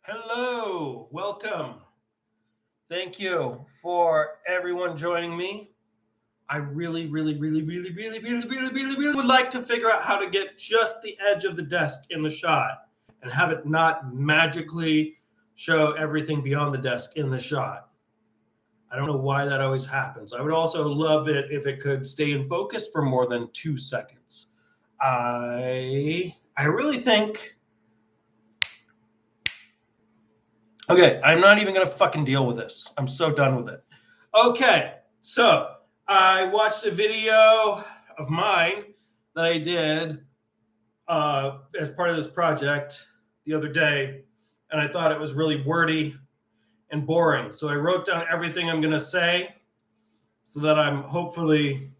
Hello, welcome. Thank you for everyone joining me. I really would like to figure out how to get just the edge of the desk in the shot and have it not magically show everything beyond the desk in the shot. I don't know why that always happens. I would also love it if it could stay in focus for more than 2 seconds. I really think. Okay, I'm not even gonna fucking deal with this. I'm so done with it. Okay, so I watched a video of mine that I did as part of this project the other day, and I thought it was really wordy and boring. So I wrote down everything I'm gonna say so that I'm hopefully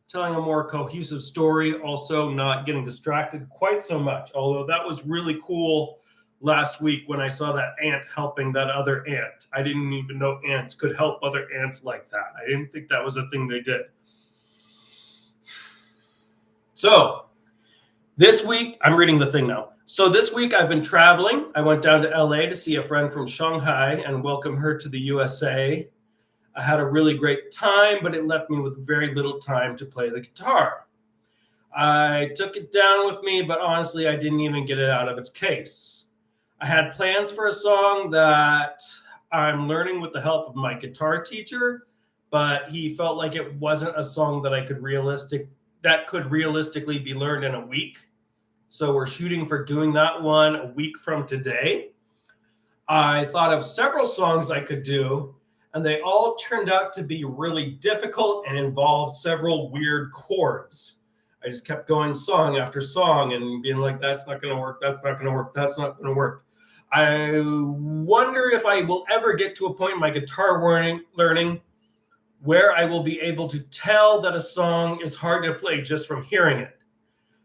telling a more cohesive story, also not getting distracted quite so much. Although that was really cool last week when I saw that ant helping that other ant. I didn't even know ants could help other ants like that. I didn't think that was a thing they did. So this week, I'm reading the thing now. So this week I've been traveling. I went down to LA to see a friend from Shanghai and welcome her to the USA. I had a really great time, but it left me with very little time to play the guitar. I took it down with me, but honestly, I didn't even get it out of its case. I had plans for a song that I'm learning with the help of my guitar teacher, but he felt like it wasn't a song that could realistically be learned in a week. So we're shooting for doing that one a week from today. I thought of several songs I could do, and they all turned out to be really difficult and involved several weird chords. I just kept going song after song and being like, that's not going to work. That's not going to work. That's not going to work. I wonder if I will ever get to a point in my guitar learning where I will be able to tell that a song is hard to play just from hearing it.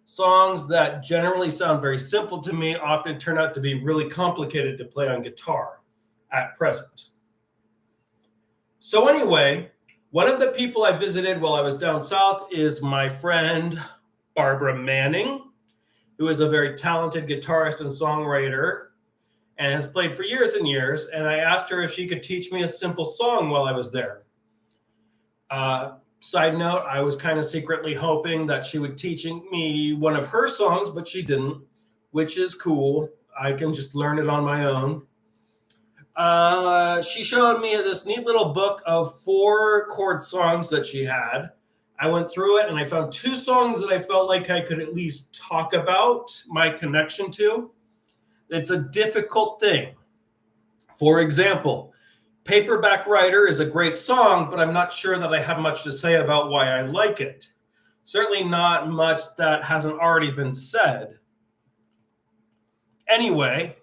Songs that generally sound very simple to me often turn out to be really complicated to play on guitar at present. So anyway, one of the people I visited while I was down south is my friend Barbara Manning, who is a very talented guitarist and songwriter and has played for years and years. And I asked her if she could teach me a simple song while I was there. Side note, I was kind of secretly hoping that she would teach me one of her songs, but she didn't, which is cool. I can just learn it on my own. She showed me this neat little book of 4 chord songs that she had. I went through it and I found 2 songs that I felt like I could at least talk about my connection to. It's a difficult thing. For example, Paperback Writer is a great song, but I'm not sure that I have much to say about why I like it. Certainly not much that hasn't already been said. Anyway,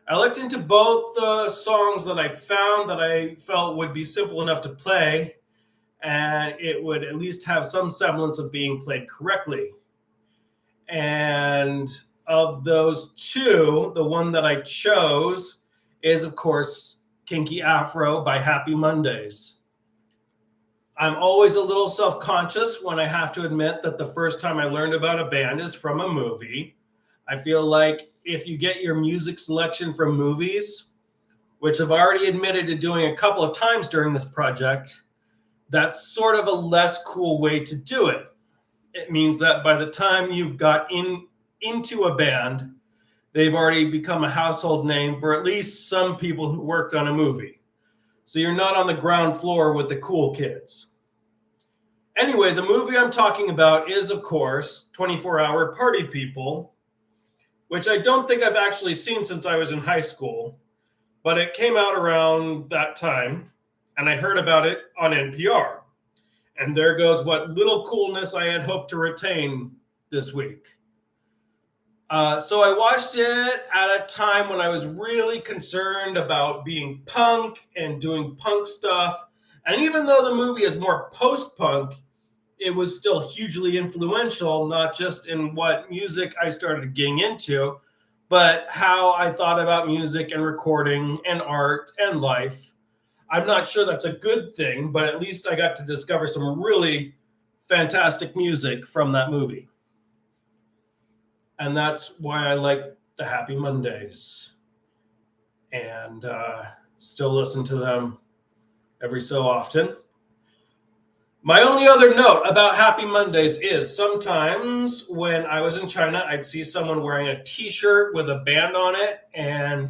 I looked into both the songs that I found that I felt would be simple enough to play, and it would at least have some semblance of being played correctly. And of those 2, the one that I chose is, of course, Kinky Afro by Happy Mondays. I'm always a little self-conscious when I have to admit that the first time I learned about a band is from a movie. I feel like if you get your music selection from movies, which I've already admitted to doing a couple of times during this project, that's sort of a less cool way to do it. It means that by the time you've got into a band, they've already become a household name for at least some people who worked on a movie. So you're not on the ground floor with the cool kids. Anyway, the movie I'm talking about is, of course, 24-Hour Party People, which I don't think I've actually seen since I was in high school, but it came out around that time, and I heard about it on NPR. And there goes what little coolness I had hoped to retain this week. So I watched it at a time when I was really concerned about being punk and doing punk stuff. And even though the movie is more post-punk, it was still hugely influential, not just in what music I started getting into, but how I thought about music and recording and art and life. I'm not sure that's a good thing, but at least I got to discover some really fantastic music from that movie. And that's why I like the Happy Mondays. and still listen to them every so often. My only other note about Happy Mondays is sometimes when I was in China, I'd see someone wearing a t-shirt with a band on it, and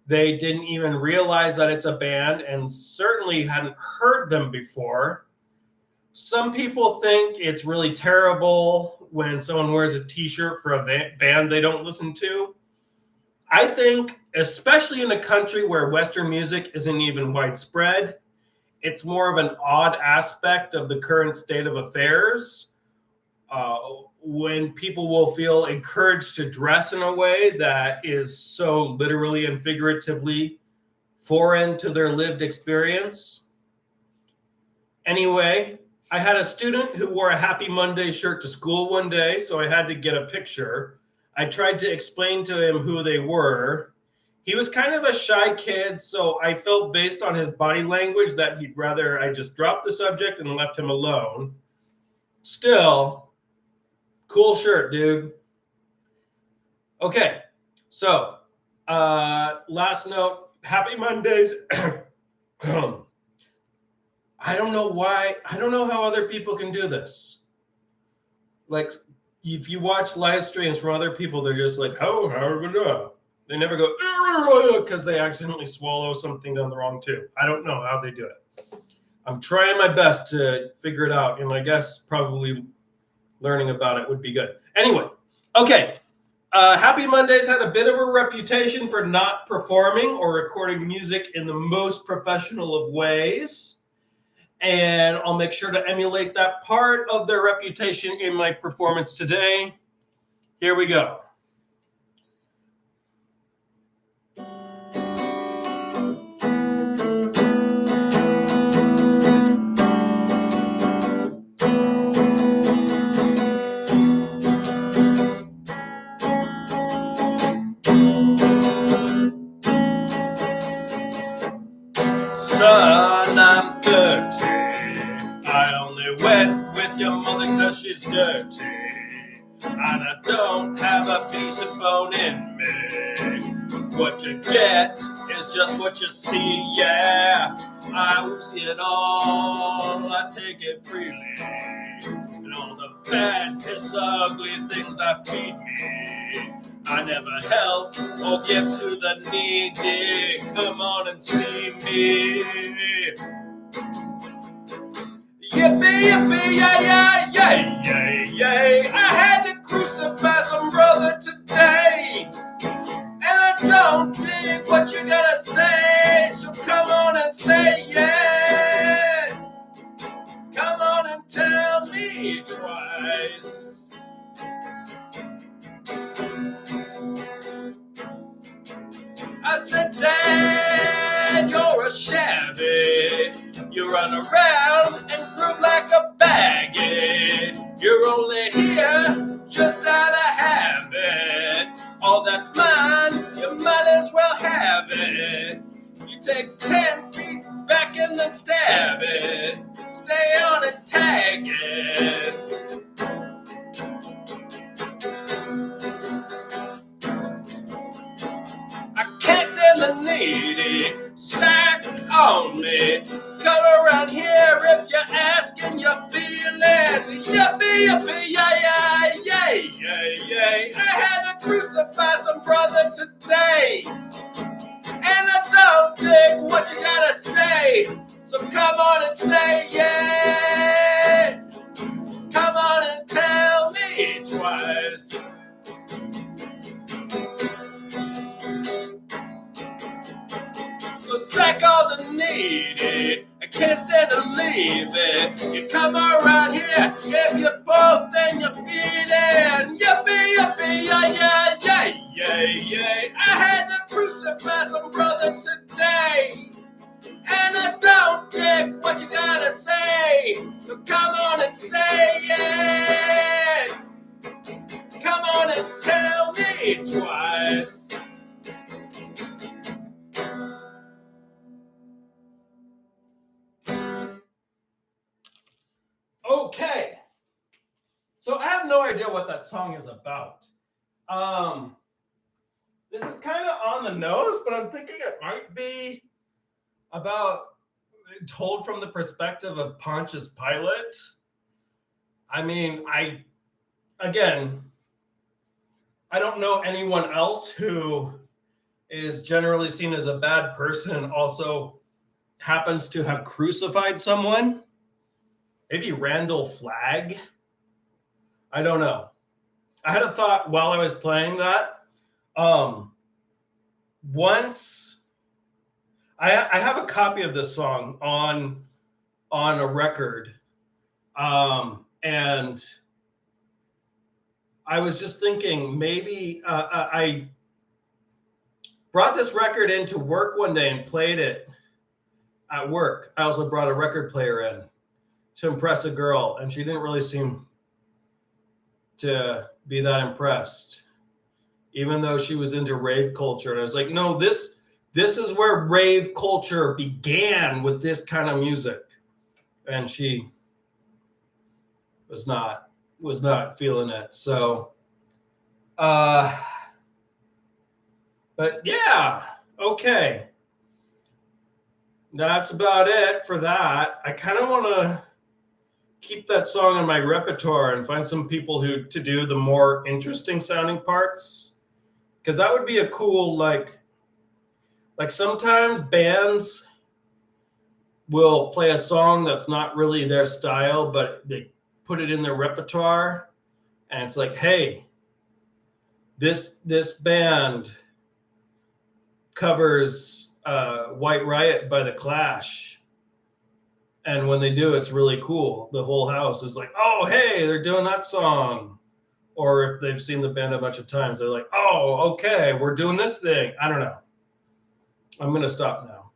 they didn't even realize that it's a band and certainly hadn't heard them before. Some people think it's really terrible when someone wears a t-shirt for a band they don't listen to. I think, especially in a country where Western music isn't even widespread, it's more of an odd aspect of the current state of affairs when people will feel encouraged to dress in a way that is so literally and figuratively foreign to their lived experience. Anyway, I had a student who wore a Happy Monday shirt to school one day, so I had to get a picture. I tried to explain to him who they were. He was kind of a shy kid, so I felt based on his body language that he'd rather I just dropped the subject and left him alone. Still, cool shirt, dude. Okay, so last note, Happy Mondays. I don't know why. I don't know how other people can do this. Like, if you watch live streams from other people, they're just like, oh, they never go, because they accidentally swallow something down the wrong tube. I don't know how they do it. I'm trying my best to figure it out, and I guess probably learning about it would be good. Anyway, okay. Happy Mondays had a bit of a reputation for not performing or recording music in the most professional of ways. And I'll make sure to emulate that part of their reputation in my performance today. Here we go. Son, I'm 30. I only went with your mother cause she's dirty. And I don't have a piece of bone in me. What you get is just what you see, yeah. I will see it all, I take it freely. And all the bad, piss, ugly things that feed me, I never help or give to the needy. Come on and see me. Yippee, yippee, yay, yay, yay, yay, yay. I had to crucify some brother today. And I don't dig what you gotta say. So come on and say yeah. Come on and tell me twice. I said, Dad, you're a shabby. You run around and groove like a baggy. You're only here just out of habit. All that's mine, you might as well have it. You take 10 feet back and then stab it. Stay on and tag it. I can't stand the needy, sack on me. Come around here if you're asking, you're feeling. Yippee, yippee, yay, yay, yay, yay, yay. I had to crucify some brother today. And I don't dig what you gotta say. So come on and say yeah. Come on and tell me twice. So sack all the needy. I can't stand to leave it. You come around here if you're both and you're feeding. Yippee, yippee, yay, yay, yay, yay, yay. I had to crucify some brother today. And I don't dig what you gotta say. So come on and say it. Come on and tell me twice. Okay. So I have no idea what that song is about. This is kind of on the nose, but I'm thinking it might be about told from the perspective of Pontius Pilate. I mean, again, I don't know anyone else who is generally seen as a bad person and also happens to have crucified someone. Maybe Randall Flagg. I don't know. I had a thought while I was playing that. Once I have a copy of this song on a record, and I was just thinking maybe I brought this record into work one day and played it at work. I also brought a record player in to impress a girl, and she didn't really seem to be that impressed, even though she was into rave culture. And I was like, no, this is where rave culture began, with this kind of music. And she was not feeling it. So but yeah, okay. That's about it for that. I kind of want to keep that song in my repertoire and find some people to do the more interesting sounding parts, because that would be a cool, like sometimes bands will play a song that's not really their style, but they put it in their repertoire, and it's like, hey, this band covers White Riot by The Clash. And when they do, it's really cool. The whole house is like, oh, hey, they're doing that song. Or if they've seen the band a bunch of times, they're like, oh, okay, we're doing this thing. I don't know. I'm going to stop now.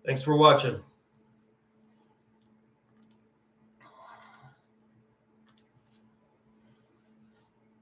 Thanks for watching.